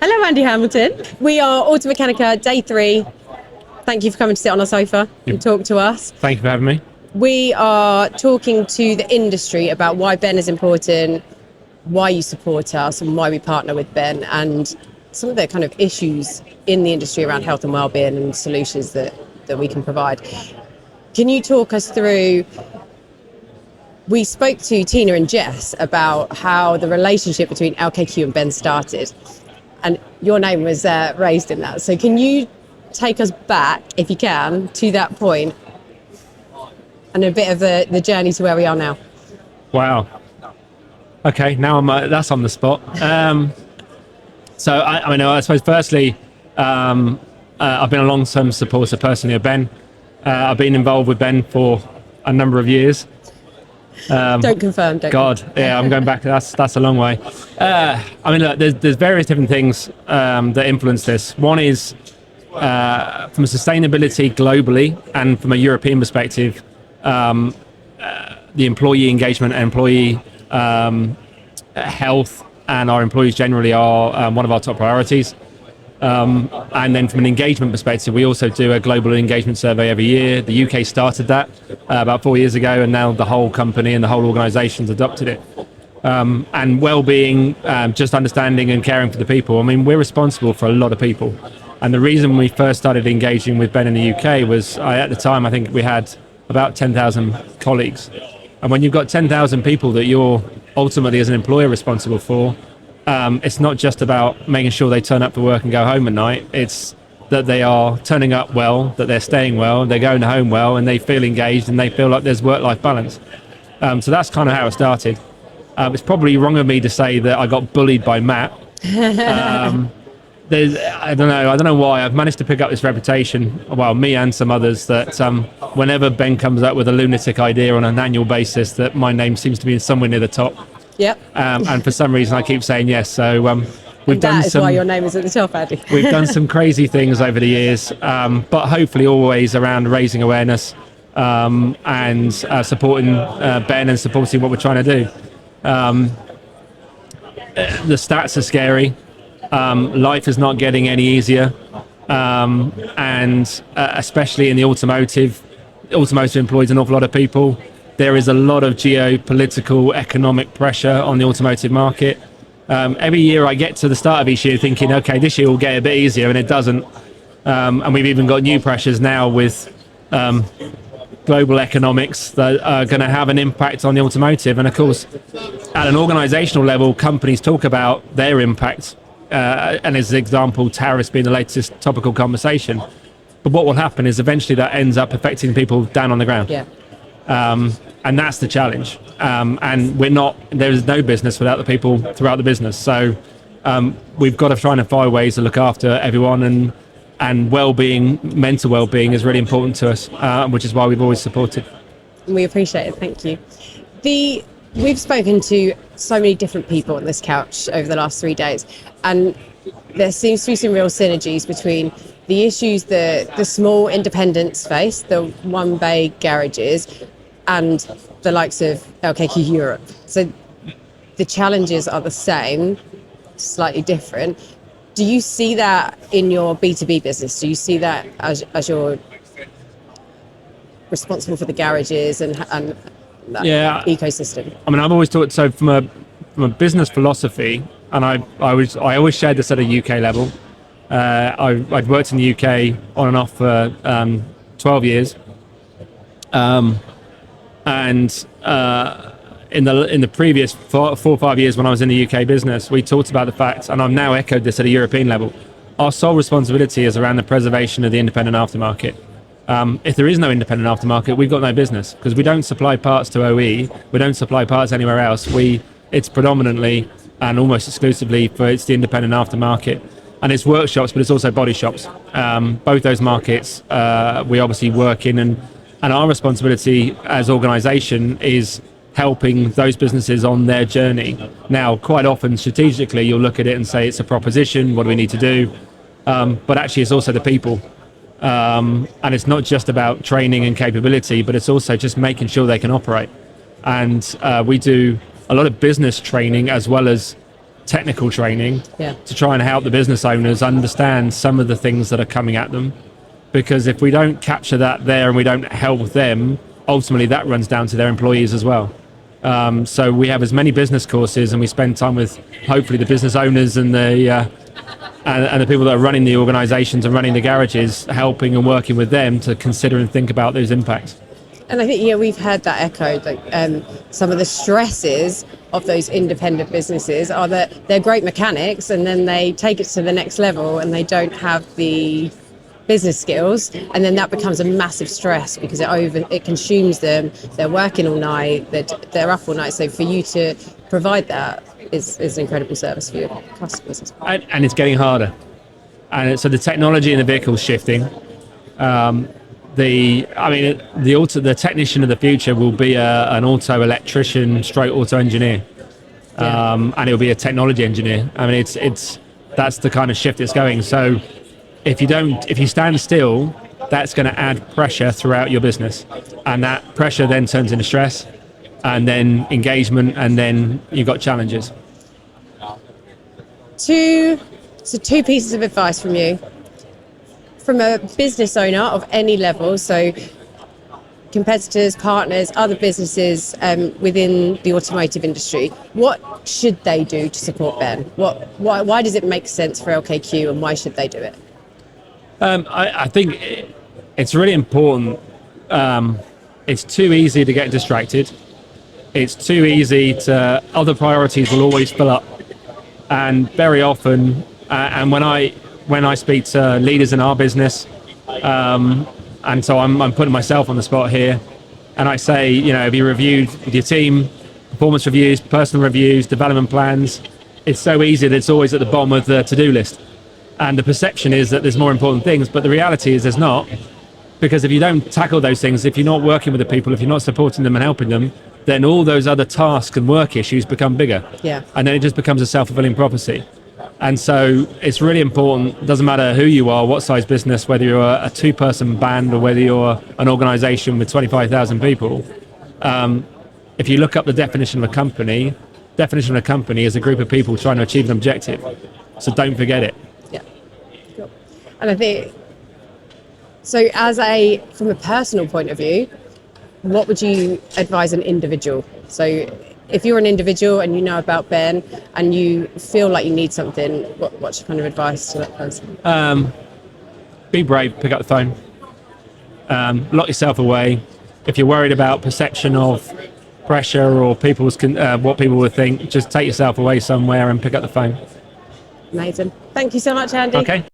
Hello, Andy Hamilton. We are Automechanica Day 3. Thank you for coming to sit on our sofa and talk to us. Thank you for having me. We are talking to the industry about why Ben is important, why you support us and why we partner with Ben, and some of the kind of issues in the industry around health and wellbeing and solutions that we can provide. Can you talk us through, we spoke to Tina and Jess about how the relationship between LKQ and Ben started, and your name was raised in that. So can you take us back, if you can, to that point and a bit of the journey to where we are now? Wow. Okay, now that's on the spot. So I suppose firstly, I've been a long-term supporter personally of Ben. I've been involved with Ben for a number of years. Don't confirm. Yeah, I'm going back. That's a long way. Look, there's various different things that influence this. One is from sustainability globally and from a European perspective, the employee engagement and employee health and our employees generally are one of our top priorities. And then from an engagement perspective, we also do a global engagement survey every year. The UK started that about 4 years ago, and now the whole company and the whole organisation's adopted it. And well-being, just understanding and caring for the people. I mean, we're responsible for a lot of people. And the reason we first started engaging with Ben in the UK was, at the time, I think we had about 10,000 colleagues. And when you've got 10,000 people that you're ultimately as an employer responsible for, it's not just about making sure they turn up for work and go home at night. It's that they are turning up well, that they're staying well, they're going home well, and they feel engaged and they feel like there's work-life balance. So that's kind of how it started. It's probably wrong of me to say that I got bullied by Matt. I don't know why. I've managed to pick up this reputation, well, me and some others, that whenever Ben comes up with a lunatic idea on an annual basis, that my name seems to be somewhere near the top. Yep. And for some reason I keep saying yes. So we've done that is why your name is at the top, Andy. We've done some crazy things over the years, but hopefully always around raising awareness and supporting Ben and supporting what we're trying to do. The stats are scary. Life is not getting any easier, and especially in the automotive employs an awful lot of people. There is a lot of geopolitical, economic pressure on the automotive market. Every year I get to the start of each year thinking, okay, this year will get a bit easier, and it doesn't. And we've even got new pressures now with global economics that are going to have an impact on the automotive. And of course, at an organizational level, companies talk about their impact. And as an example, tariffs being the latest topical conversation. But what will happen is eventually that ends up affecting people down on the ground. Yeah. And that's the challenge. And there is no business without the people throughout the business. So we've got to try and find ways to look after everyone, and well-being, mental well-being is really important to us, which is why we've always supported. We appreciate it. Thank you. We've spoken to so many different people on this couch over the last 3 days, and there seems to be some real synergies between the issues the small independents face, the one-bay garages, and the likes of LKQ Europe. So the challenges are the same, slightly different. Do you see that in your B2B business? Do you see that as you're responsible for the garages and that ecosystem? I mean, I've always thought, so from a business philosophy, and I always shared this at a UK level. I'd worked in the UK on and off for 12 years. And in the previous 4 or 5 years when I was in the UK business, we talked about the fact, and I've now echoed this at a European level, our sole responsibility is around the preservation of the independent aftermarket. If there is no independent aftermarket, we've got no business, because we don't supply parts to OE, we don't supply parts anywhere else. It's predominantly and almost exclusively it's the independent aftermarket. And it's workshops, but it's also body shops. Both those markets we obviously work in, and our responsibility as organisation is helping those businesses on their journey. Now, quite often, strategically, you'll look at it and say it's a proposition, what do we need to do? But actually, it's also the people. And it's not just about training and capability, but it's also just making sure they can operate. And we do a lot of business training as well as technical training Yeah. to try and help the business owners understand some of the things that are coming at them. Because if we don't capture that there and we don't help them, ultimately that runs down to their employees as well. So we have as many business courses, and we spend time with hopefully the business owners and the people that are running the organisations and running the garages, helping and working with them to consider and think about those impacts. And I think, we've heard that echoed. Like, some of the stresses of those independent businesses are that they're great mechanics, and then they take it to the next level and they don't have the business skills, and then that becomes a massive stress because it consumes them. They're working all night, they're up all night. So for you to provide that is an incredible service for your customers as well. And it's getting harder. And so the technology in the vehicle is shifting. The technician of the future will be an auto electrician stroke auto engineer. And it'll be a technology engineer. I mean, that's the kind of shift it's going. So if you stand still, that's going to add pressure throughout your business, and that pressure then turns into stress, and then engagement, and then you've got challenges. Two pieces of advice from you, from a business owner of any level, so competitors, partners, other businesses within the automotive industry. What should they do to support Ben? Why does it make sense for LKQ, and why should they do it? I think it's really important. It's too easy to get distracted. It's too easy to, other priorities will always fill up. And very often, and when I speak to leaders in our business, and so I'm putting myself on the spot here, and I say, have you reviewed with your team, performance reviews, personal reviews, development plans? It's so easy that it's always at the bottom of the to-do list. And the perception is that there's more important things, but the reality is there's not. Because if you don't tackle those things, if you're not working with the people, if you're not supporting them and helping them, then all those other tasks and work issues become bigger. Yeah. And then it just becomes a self-fulfilling prophecy. And so it's really important, it doesn't matter who you are, what size business, whether you're a two-person band or whether you're an organisation with 25,000 people. If you look up the definition of a company is a group of people trying to achieve an objective. So don't forget it. Yeah. Cool. And I think, so from a personal point of view, what would you advise an individual? So if you're an individual and you know about Ben and you feel like you need something, what's your kind of advice to that person? Be brave, pick up the phone. Lock yourself away. If you're worried about perception of pressure or what people will think, just take yourself away somewhere and pick up the phone. Amazing. Thank you so much, Andy. Okay.